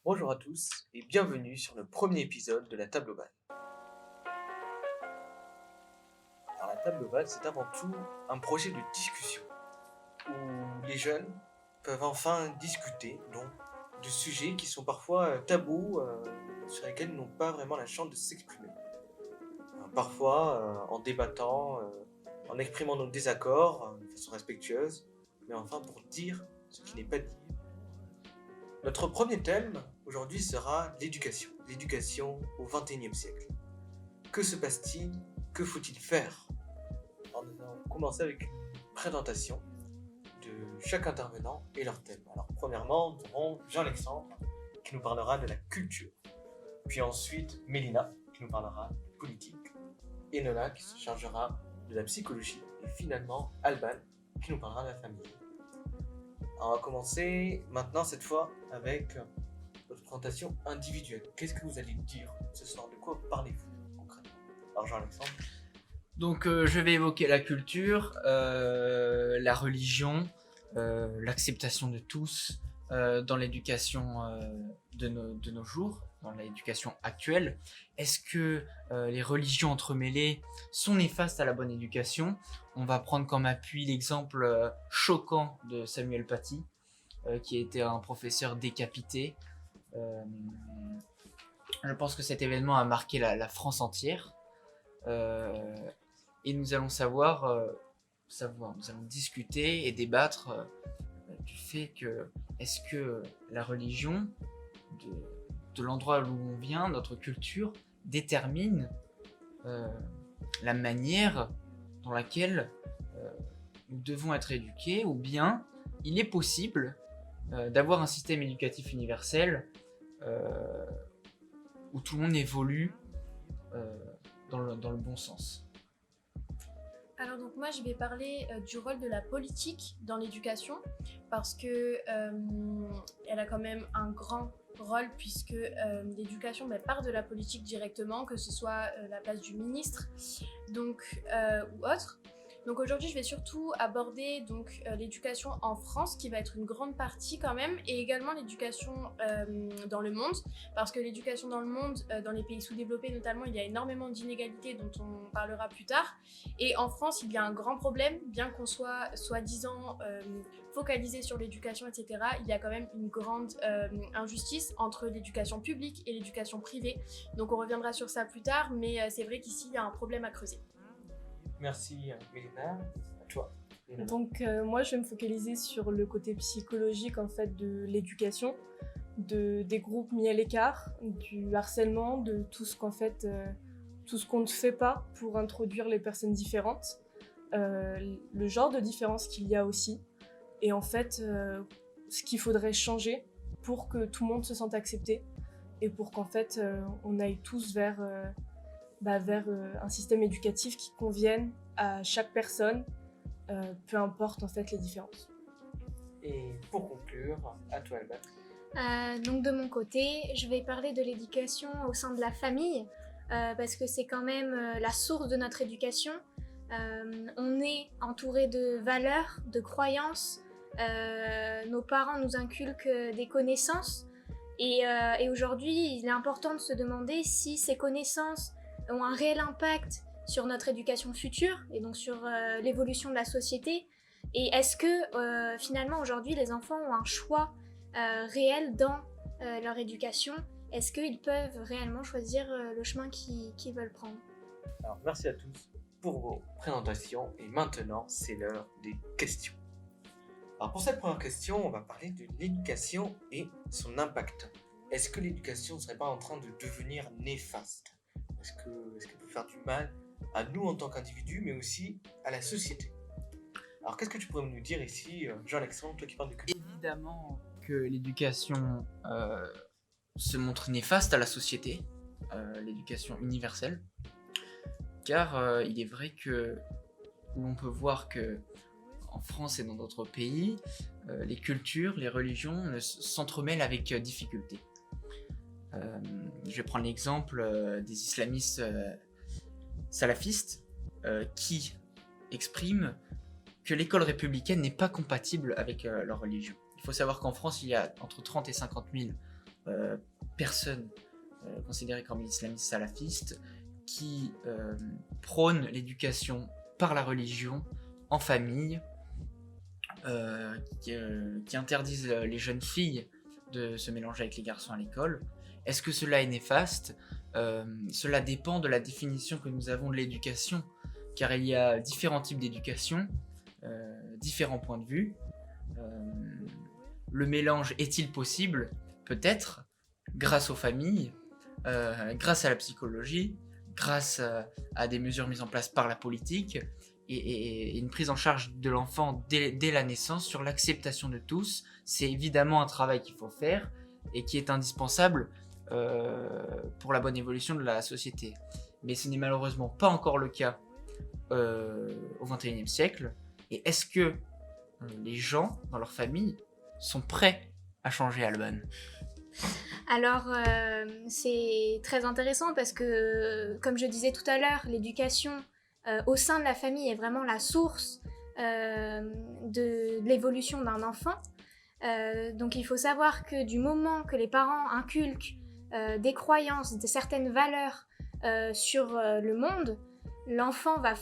Bonjour à tous et bienvenue sur le premier épisode de la table ovale. Alors la table ovale, c'est avant tout un projet de discussion où les jeunes peuvent enfin discuter donc de sujets qui sont parfois tabous, sur lesquels ils n'ont pas vraiment la chance de s'exprimer. Parfois en débattant, en exprimant nos désaccords de façon respectueuse, mais enfin pour dire ce qui n'est pas dit. Notre premier thème aujourd'hui sera l'éducation. L'éducation au XXIe siècle. Que se passe-t-il? Que faut-il faire? Alors nous allons commencer avec une présentation de chaque intervenant et leur thème. Alors premièrement, nous aurons Jean-Alexandre qui nous parlera de la culture. Puis ensuite Mélina qui nous parlera de politique. Et Nola qui se chargera de la psychologie. Et finalement Alban qui nous parlera de la famille. Alors on va commencer maintenant cette fois avec votre présentation individuelle. Qu'est-ce que vous allez dire ce soir? De quoi parlez-vous concrètement? Alors Jean-Alexandre. Donc je vais évoquer la culture, la religion, l'acceptation de tous dans l'éducation de nos jours, dans l'éducation actuelle. Est-ce que les religions entremêlées sont néfastes à la bonne éducation? On va prendre comme appui l'exemple choquant de Samuel Paty, qui était un professeur décapité. Je pense que cet événement a marqué la France entière. Et nous allons nous allons discuter et débattre du fait que est-ce que la religion de l'endroit où on vient, notre culture, détermine la manière dans laquelle nous devons être éduqués, ou bien il est possible d'avoir un système éducatif universel où tout le monde évolue dans le bon sens. Alors donc moi je vais parler du rôle de la politique dans l'éducation parce que elle a quand même un grand rôle puisque l'éducation part de la politique directement, que ce soit la place du ministre donc, ou autre. Donc aujourd'hui je vais surtout aborder donc, l'éducation en France qui va être une grande partie quand même, et également l'éducation dans le monde, parce que l'éducation dans le monde, dans les pays sous-développés notamment, il y a énormément d'inégalités dont on parlera plus tard, et en France il y a un grand problème, bien qu'on soit soi-disant focalisé sur l'éducation, etc., il y a quand même une grande injustice entre l'éducation publique et l'éducation privée, donc on reviendra sur ça plus tard, mais c'est vrai qu'ici il y a un problème à creuser. Merci Mélina, à toi. Donc moi je vais me focaliser sur le côté psychologique en fait de l'éducation, des groupes mis à l'écart, du harcèlement, de tout ce tout ce qu'on ne fait pas pour introduire les personnes différentes, le genre de différence qu'il y a aussi, et en fait ce qu'il faudrait changer pour que tout le monde se sente accepté et pour qu'en fait on aille tous vers un système éducatif qui convienne à chaque personne, peu importe en fait les différences. Et pour conclure, à toi Alban. Donc de mon côté, je vais parler de l'éducation au sein de la famille, parce que c'est quand même la source de notre éducation. On est entouré de valeurs, de croyances, nos parents nous inculquent des connaissances, et aujourd'hui il est important de se demander si ces connaissances ont un réel impact sur notre éducation future et donc sur l'évolution de la société, et est-ce que finalement aujourd'hui les enfants ont un choix réel dans leur éducation? Est-ce qu'ils peuvent réellement choisir le chemin qu'ils veulent prendre? Alors merci à tous pour vos présentations et maintenant c'est l'heure des questions. Alors pour cette première question, on va parler de l'éducation et son impact. Est-ce que l'éducation ne serait pas en train de devenir néfaste? Est-ce qu'elle peut faire du mal à nous en tant qu'individus, mais aussi à la société? Alors qu'est-ce que tu pourrais nous dire ici, Jean-Alexandre, toi qui parles de culture? Évidemment que l'éducation se montre néfaste à la société, l'éducation universelle, car il est vrai que l'on peut voir que en France et dans d'autres pays, les cultures, les religions s'entremêlent avec difficulté. Je vais prendre l'exemple des islamistes salafistes qui expriment que l'école républicaine n'est pas compatible avec leur religion. Il faut savoir qu'en France, il y a entre 30 et 50 000 personnes considérées comme islamistes salafistes qui prônent l'éducation par la religion en famille, qui interdisent les jeunes filles de se mélanger avec les garçons à l'école. Est-ce que cela est néfaste ? Cela dépend de la définition que nous avons de l'éducation, car il y a différents types d'éducation, différents points de vue. Le mélange est-il possible ? Peut-être, grâce aux familles, grâce à la psychologie, grâce à des mesures mises en place par la politique, et une prise en charge de l'enfant dès la naissance sur l'acceptation de tous. C'est évidemment un travail qu'il faut faire et qui est indispensable pour la bonne évolution de la société. Mais ce n'est malheureusement pas encore le cas au XXIe siècle. Et est-ce que les gens dans leur famille sont prêts à changer, Alban ? Alors, c'est très intéressant parce que, comme je disais tout à l'heure, l'éducation au sein de la famille est vraiment la source de l'évolution d'un enfant. Donc il faut savoir que du moment que les parents inculquent des croyances, certaines valeurs sur le monde, l'enfant va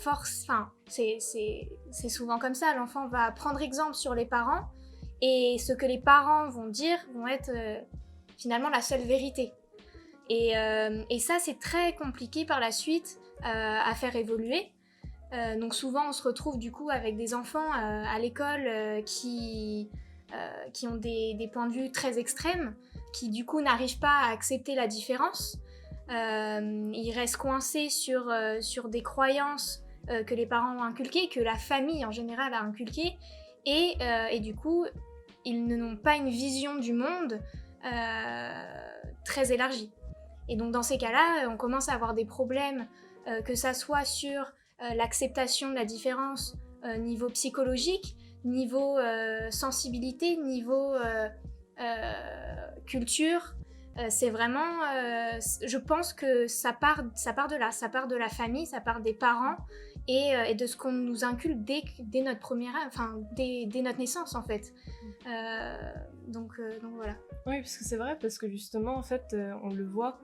c'est souvent comme ça, l'enfant va prendre exemple sur les parents, et ce que les parents vont dire vont être finalement la seule vérité. Et ça, c'est très compliqué par la suite à faire évoluer. Donc souvent, on se retrouve du coup avec des enfants à l'école qui ont des points de vue très extrêmes, qui du coup n'arrivent pas à accepter la différence. Ils restent coincés sur des croyances que les parents ont inculquées, que la famille en général a inculquées, et du coup, ils n'ont pas une vision du monde très élargie. Et donc dans ces cas-là, on commence à avoir des problèmes, que ça soit sur l'acceptation de la différence niveau psychologique, niveau sensibilité, niveau culture. C'est vraiment, je pense que ça part de là, ça part de la famille, ça part des parents et de ce qu'on nous inculque dès notre dès notre naissance en fait. Donc voilà. Oui, parce que c'est vrai, parce que justement, en fait, on le voit,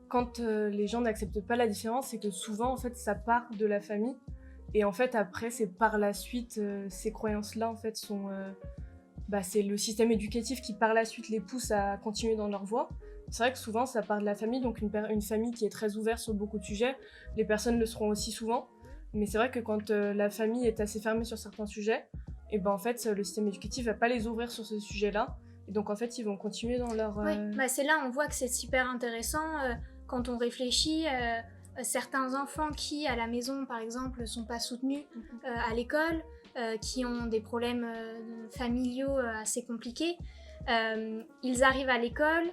quand les gens n'acceptent pas la différence, c'est que souvent, en fait, ça part de la famille. Et en fait, après, c'est par la suite, ces croyances-là, en fait, c'est le système éducatif qui, par la suite, les pousse à continuer dans leur voie. C'est vrai que souvent, ça part de la famille, donc une famille qui est très ouverte sur beaucoup de sujets. Les personnes le seront aussi souvent. Mais c'est vrai que quand la famille est assez fermée sur certains sujets, et ben en fait, le système éducatif va pas les ouvrir sur ce sujet-là. Et donc, en fait, ils vont continuer dans leur... Oui, c'est là on voit que c'est super intéressant quand on réfléchit. Certains enfants qui, à la maison, par exemple, ne sont pas soutenus à l'école, qui ont des problèmes familiaux assez compliqués, ils arrivent à l'école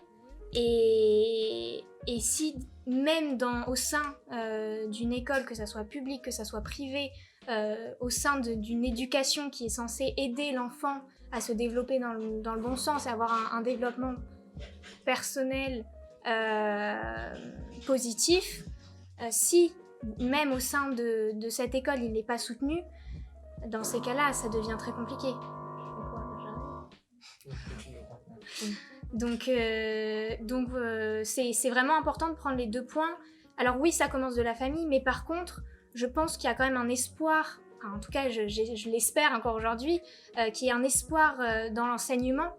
et si même au sein d'une école, que ça soit publique, que ça soit privé, au sein d'une éducation qui est censée aider l'enfant à se développer dans le bon sens et avoir un développement personnel positif, si même au sein de cette école il n'est pas soutenu, dans ces cas-là ça devient très compliqué. Donc c'est vraiment important de prendre les deux points. Alors oui, ça commence de la famille, mais par contre je pense qu'il y a quand même un espoir, en tout cas je l'espère encore aujourd'hui, qu'il y ait un espoir dans l'enseignement,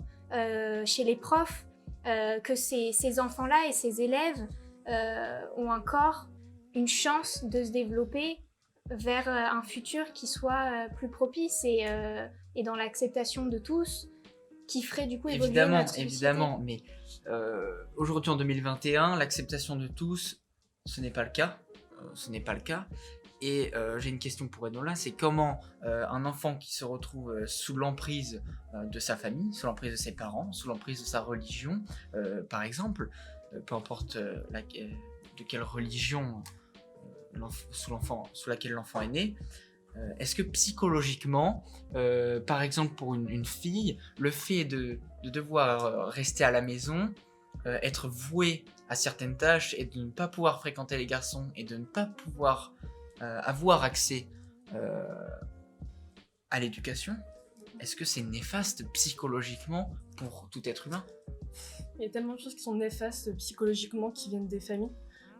chez les profs, que ces enfants-là et ces élèves ont encore une chance de se développer vers un futur qui soit plus propice et dans l'acceptation de tous, qui ferait du coup évoluer notre société. Évidemment, mais aujourd'hui en 2021, l'acceptation de tous, ce n'est pas le cas. Et j'ai une question pour Enola, c'est comment un enfant qui se retrouve sous l'emprise de sa famille, sous l'emprise de ses parents, sous l'emprise de sa religion, par exemple, peu importe de quelle religion sous laquelle l'enfant est né, est-ce que psychologiquement, par exemple pour une fille, le fait de devoir rester à la maison, être vouée à certaines tâches et de ne pas pouvoir fréquenter les garçons et de ne pas pouvoir avoir accès à l'éducation, est-ce que c'est néfaste psychologiquement pour tout être humain ? Il y a tellement de choses qui sont néfastes psychologiquement qui viennent des familles.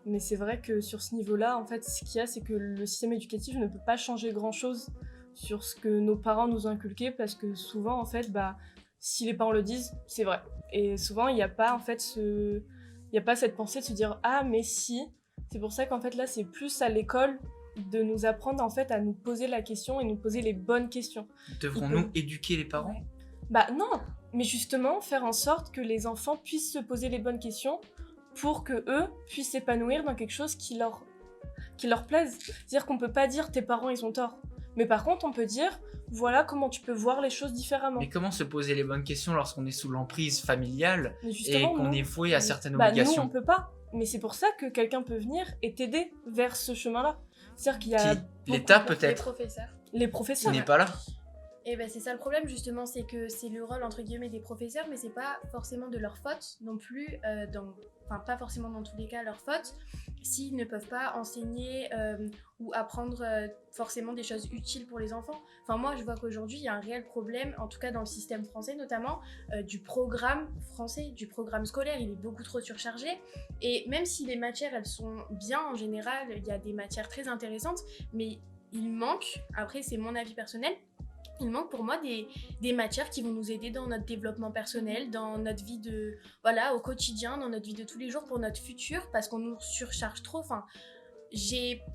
Mais c'est vrai que sur ce niveau-là, en fait, ce qu'il y a, c'est que le système éducatif ne peut pas changer grand-chose sur ce que nos parents nous ont inculqué, parce que souvent, en fait, si les parents le disent, c'est vrai. Et souvent, il n'y a pas, en fait, il y a pas cette pensée de se dire « Ah, mais si !» C'est pour ça qu'en fait, là, c'est plus à l'école de nous apprendre, en fait, à nous poser la question et nous poser les bonnes questions. Devrons-nous éduquer les parents ? Non, mais justement, faire en sorte que les enfants puissent se poser les bonnes questions pour que eux puissent s'épanouir dans quelque chose qui leur plaise. C'est-à-dire qu'on peut pas dire tes parents ils ont tort, mais par contre on peut dire voilà comment tu peux voir les choses différemment. Mais comment se poser les bonnes questions lorsqu'on est sous l'emprise familiale et qu'on nous, est voué à certaines obligations ? Nous on peut pas, mais c'est pour ça que quelqu'un peut venir et t'aider vers ce chemin-là. C'est-à-dire qu'il y a l'État Les peut-être, professeurs. les qui professeurs. n'est pas là. Et ben c'est ça le problème justement, c'est que c'est le rôle entre guillemets des professeurs, mais c'est pas forcément de leur faute non plus, pas forcément dans tous les cas leur faute, s'ils ne peuvent pas enseigner ou apprendre forcément des choses utiles pour les enfants. Enfin moi je vois qu'aujourd'hui il y a un réel problème, en tout cas dans le système français notamment, du programme français, du programme scolaire, il est beaucoup trop surchargé. Et même si les matières elles sont bien en général, il y a des matières très intéressantes, mais il manque, après c'est mon avis personnel, il manque pour moi des matières qui vont nous aider dans notre développement personnel, dans notre vie au quotidien, dans notre vie de tous les jours, pour notre futur, parce qu'on nous surcharge trop. Enfin,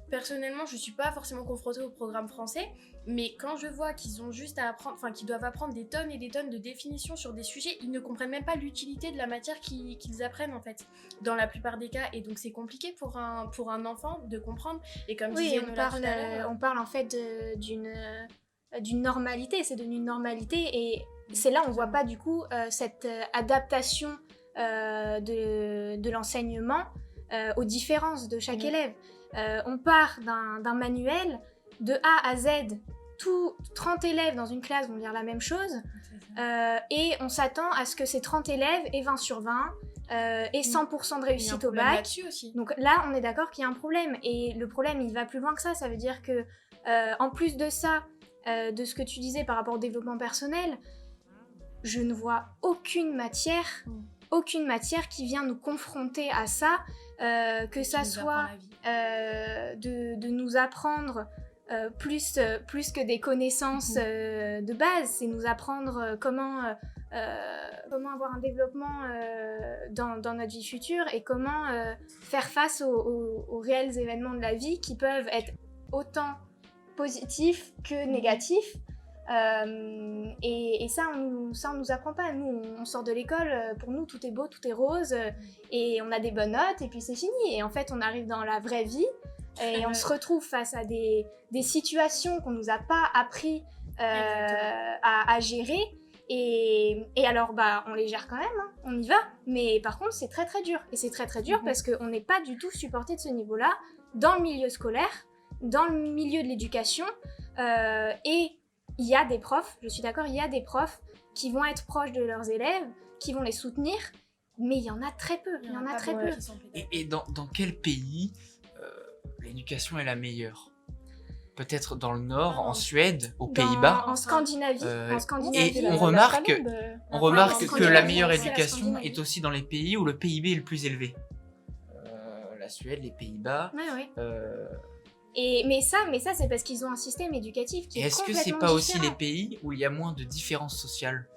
personnellement, je suis pas forcément confrontée au programme français, mais quand je vois qu'ils ont juste à apprendre, qu'ils doivent apprendre des tonnes et des tonnes de définitions sur des sujets, ils ne comprennent même pas l'utilité de la matière qu'ils apprennent en fait, dans la plupart des cas, et donc c'est compliqué pour un enfant de comprendre. Et comme disait Nola tout à l'heure, on parle en fait d'une normalité, c'est devenu une normalité, et c'est là on voit pas du coup cette adaptation de l'enseignement aux différences de chaque élève. On part d'un manuel, de A à Z, 30 élèves dans une classe vont dire la même chose, et on s'attend à ce que ces 30 élèves aient 20 sur 20 et 100% de réussite au bac. Aussi. Donc là on est d'accord qu'il y a un problème, et le problème il va plus loin que ça, ça veut dire que en plus de ça, de ce que tu disais par rapport au développement personnel, je ne vois aucune matière qui vient nous confronter à ça, que ça soit de nous apprendre plus que des connaissances de base, c'est nous apprendre comment avoir un développement dans notre vie future, et comment faire face aux réels événements de la vie qui peuvent être autant positif que négatif, et ça on nous apprend pas. Nous on sort de l'école, pour nous tout est beau, tout est rose, et on a des bonnes notes et puis c'est fini, et en fait on arrive dans la vraie vie et on se retrouve face à des situations qu'on nous a pas appris à gérer, et alors on les gère quand même, hein, on y va, mais par contre c'est très très dur, et c'est très très dur parce qu'on n'est pas du tout supporté de ce niveau-là dans le milieu scolaire, dans le milieu de l'éducation, et il y a des profs, je suis d'accord, il y a des profs qui vont être proches de leurs élèves, qui vont les soutenir, mais il y en a très peu, Et dans quel pays l'éducation est la meilleure ? Peut-être dans le Nord, en Suède, aux Pays-Bas. En Scandinavie. Et on remarque que la meilleure éducation est aussi dans les pays où le PIB est le plus élevé. La Suède, les Pays-Bas. Mais ça c'est parce qu'ils ont un système éducatif qui est est-ce que c'est pas aussi les pays où il y a moins de différences sociales ?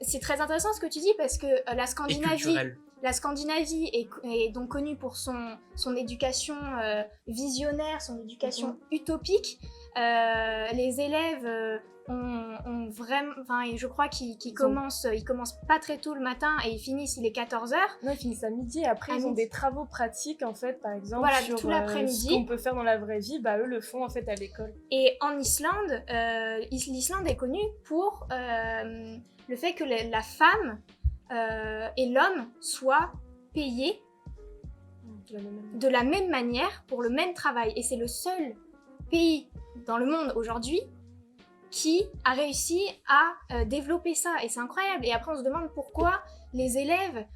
C'est très intéressant ce que tu dis, parce que la Scandinavie est donc connue pour son éducation visionnaire, son éducation utopique. Les élèves ont vraiment, et je crois qu'ils commencent pas très tôt le matin et ils finissent, il est 14h. Non, ils finissent à midi, et après ils ont des travaux pratiques en fait, par exemple, sur tout l'après-midi. Ce qu'on peut faire dans la vraie vie, eux le font en fait à l'école. Et en Islande, l'Islande est connue pour le fait que la femme et l'homme soient payés de la même manière pour le même travail, et c'est le seul pays dans le monde aujourd'hui qui a réussi à développer ça, et c'est incroyable. Et après on se demande pourquoi les élèves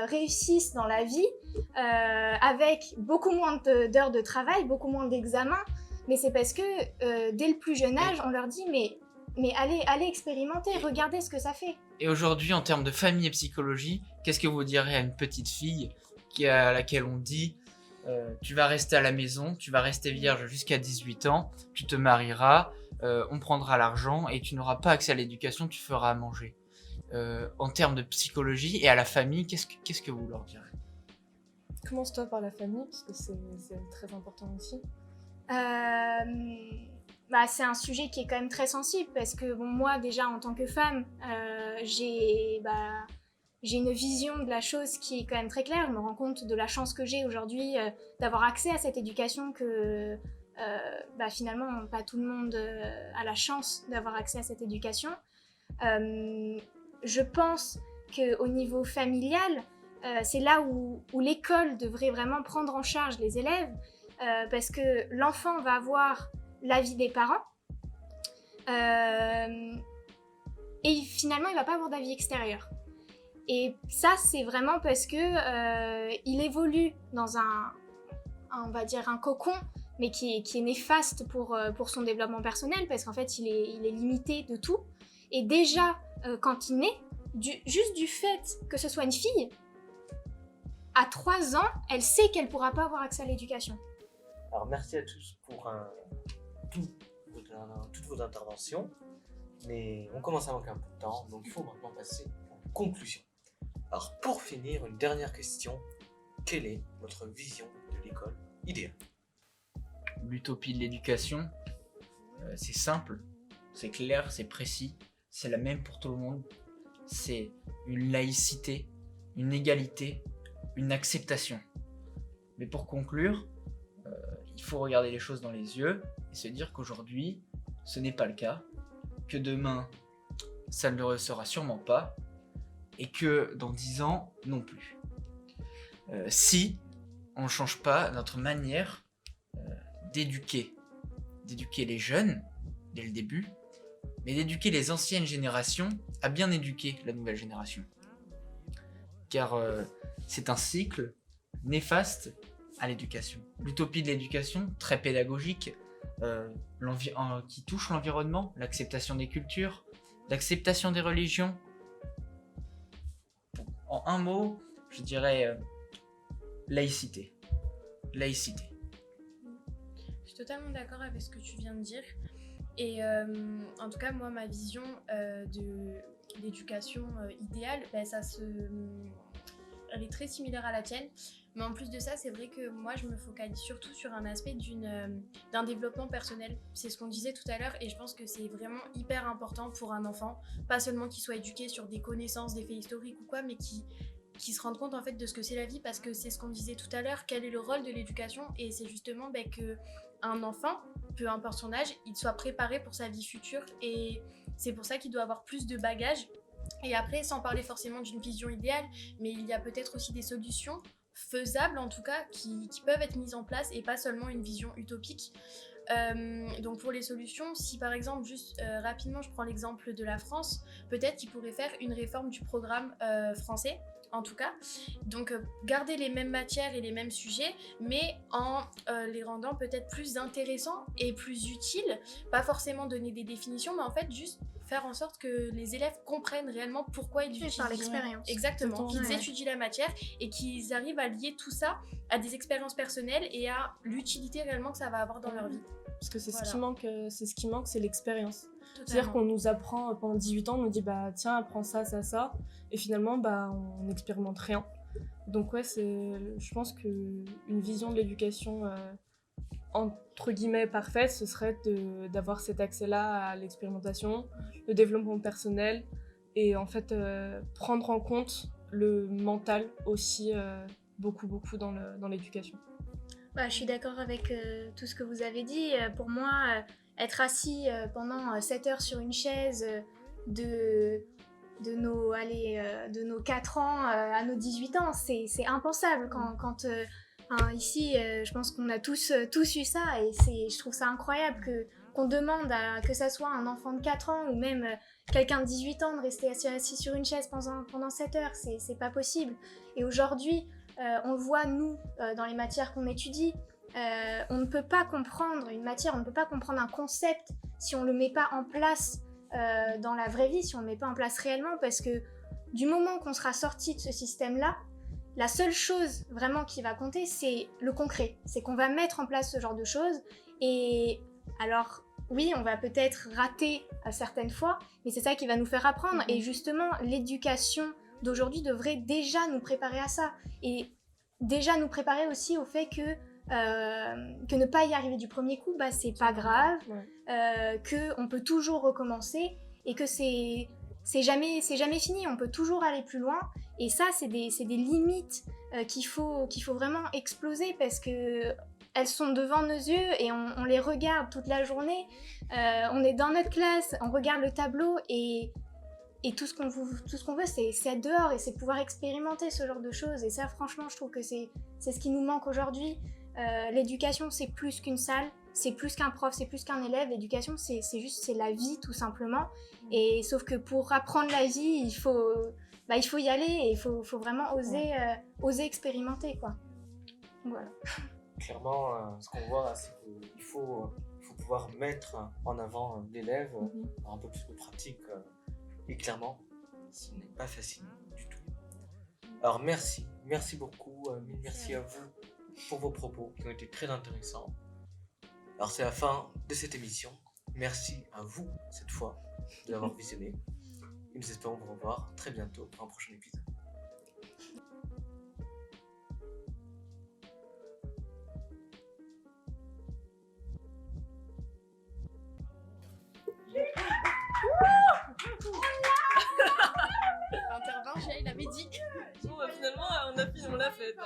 réussissent dans la vie avec beaucoup moins d'heures de travail, beaucoup moins d'examens, mais c'est parce que dès le plus jeune âge on leur dit mais allez expérimenter, regardez ce que ça fait. Et aujourd'hui, en termes de famille et psychologie, qu'est-ce que vous direz à une petite fille à laquelle on dit tu vas rester à la maison, tu vas rester vierge jusqu'à 18 ans, tu te marieras, on prendra l'argent et tu n'auras pas accès à l'éducation, tu feras à manger. En termes de psychologie et à la famille, qu'est-ce que vous leur direz? Commence-toi par la famille, parce que c'est très important aussi. C'est un sujet qui est quand même très sensible parce que bon, moi déjà en tant que femme, j'ai une vision de la chose qui est quand même très claire. Je me rends compte de la chance que j'ai aujourd'hui d'avoir accès à cette éducation que finalement pas tout le monde a la chance d'avoir accès à cette éducation. Je pense qu'au niveau familial, c'est là où l'école devrait vraiment prendre en charge les élèves parce que l'enfant va avoir l'avis des parents et finalement il va pas avoir d'avis extérieur. Et ça c'est vraiment parce que il évolue dans on va dire un cocon, mais qui est néfaste pour son développement personnel parce qu'en fait il est limité de tout. Et déjà quand il naît, juste du fait que ce soit une fille, à 3 ans, elle sait qu'elle pourra pas avoir accès à l'éducation. Alors merci à tous pour toutes vos interventions, mais on commence à manquer un peu de temps, donc il faut maintenant passer aux conclusions. Alors pour finir, une dernière question, quelle est votre vision de l'école idéale? L'utopie de l'éducation, c'est simple, c'est clair, c'est précis, c'est la même pour tout le monde. C'est une laïcité, une égalité, une acceptation. Mais pour conclure, il faut regarder les choses dans les yeux et se dire qu'aujourd'hui, ce n'est pas le cas, que demain, ça ne le sera sûrement pas, et que dans 10 ans, non plus. Si on ne change pas notre manière d'éduquer les jeunes dès le début, mais d'éduquer les anciennes générations à bien éduquer la nouvelle génération. Car c'est un cycle néfaste à l'éducation. L'utopie de l'éducation, très pédagogique, qui touche l'environnement, l'acceptation des cultures, l'acceptation des religions. En un mot, je dirais laïcité. Laïcité. Je suis totalement d'accord avec ce que tu viens de dire. Et en tout cas, moi, ma vision de l'éducation idéale, elle est très similaire à la tienne. Mais en plus de ça, c'est vrai que moi, je me focalise surtout sur un aspect d'un développement personnel. C'est ce qu'on disait tout à l'heure et je pense que c'est vraiment hyper important pour un enfant. Pas seulement qu'il soit éduqué sur des connaissances, des faits historiques ou quoi, mais qui se rende compte en fait de ce que c'est la vie, parce que c'est ce qu'on disait tout à l'heure, quel est le rôle de l'éducation, et c'est justement que un enfant, peu importe son âge, il soit préparé pour sa vie future, et c'est pour ça qu'il doit avoir plus de bagages. Et après, sans parler forcément d'une vision idéale, mais il y a peut-être aussi des solutions faisables en tout cas qui peuvent être mises en place et pas seulement une vision utopique. Donc pour les solutions, si par exemple juste rapidement je prends l'exemple de la France, peut-être qu'il pourrait faire une réforme du programme français en tout cas, donc garder les mêmes matières et les mêmes sujets, mais en les rendant peut-être plus intéressants et plus utiles, pas forcément donner des définitions, mais en fait juste faire en sorte que les élèves comprennent réellement pourquoi ils utilisent. Par l'expérience. Exactement, qu'ils étudient la matière et qu'ils arrivent à lier tout ça à des expériences personnelles et à l'utilité réellement que ça va avoir dans leur vie. Parce que c'est ce qui manque, c'est l'expérience. Totalement. C'est-à-dire qu'on nous apprend pendant 18 ans, on nous dit tiens, apprends ça, ça, ça, et finalement on n'expérimente rien. Donc ouais, je pense qu'une vision de l'éducation entre guillemets parfaite, ce serait d'avoir cet accès-là à l'expérimentation, le développement personnel, et en fait prendre en compte le mental aussi beaucoup dans l'éducation. Je suis d'accord avec tout ce que vous avez dit. Pour moi, être assis pendant 7 heures sur une chaise de nos 4 ans à nos 18 ans, c'est impensable. Ici, je pense qu'on a tous eu ça, et je trouve ça incroyable qu'on demande que ça soit un enfant de 4 ans ou même quelqu'un de 18 ans de rester assis sur une chaise pendant 7 heures. C'est pas possible. Et aujourd'hui, on le voit, nous, dans les matières qu'on étudie, on ne peut pas comprendre une matière, on ne peut pas comprendre un concept si on ne le met pas en place dans la vraie vie, si on ne le met pas en place réellement, parce que du moment qu'on sera sorti de ce système-là, la seule chose vraiment qui va compter, c'est le concret. C'est qu'on va mettre en place ce genre de choses. Et alors, oui, on va peut-être rater certaines fois, mais c'est ça qui va nous faire apprendre. Et justement, l'éducation d'aujourd'hui devrait déjà nous préparer à ça. Et déjà nous préparer aussi au fait que ne pas y arriver du premier coup, bah, c'est pas grave, qu'on peut toujours recommencer et que c'est jamais fini, on peut toujours aller plus loin. Et ça, c'est des limites qu'il faut vraiment exploser parce que elles sont devant nos yeux et on les regarde toute la journée. On est dans notre classe, on regarde le tableau et tout ce qu'on veut, c'est être dehors et c'est pouvoir expérimenter ce genre de choses. Et ça, franchement, je trouve que c'est ce qui nous manque aujourd'hui. L'éducation, c'est plus qu'une salle, c'est plus qu'un prof, c'est plus qu'un élève. L'éducation, c'est la vie, tout simplement. Et sauf que pour apprendre la vie, il faut y aller et il faut vraiment oser expérimenter, quoi. Voilà. Clairement, ce qu'on voit, c'est qu'il faut pouvoir mettre en avant l'élève, un peu plus de pratique. Et clairement, ce n'est pas facile du tout. Alors merci beaucoup, merci à vous pour vos propos qui ont été très intéressants. Alors c'est la fin de cette émission. Merci à vous cette fois de l'avoir visionné. Et nous espérons vous revoir très bientôt pour un prochain épisode. Intervint, il avait dit. Bon, bah, finalement, on l'a fait.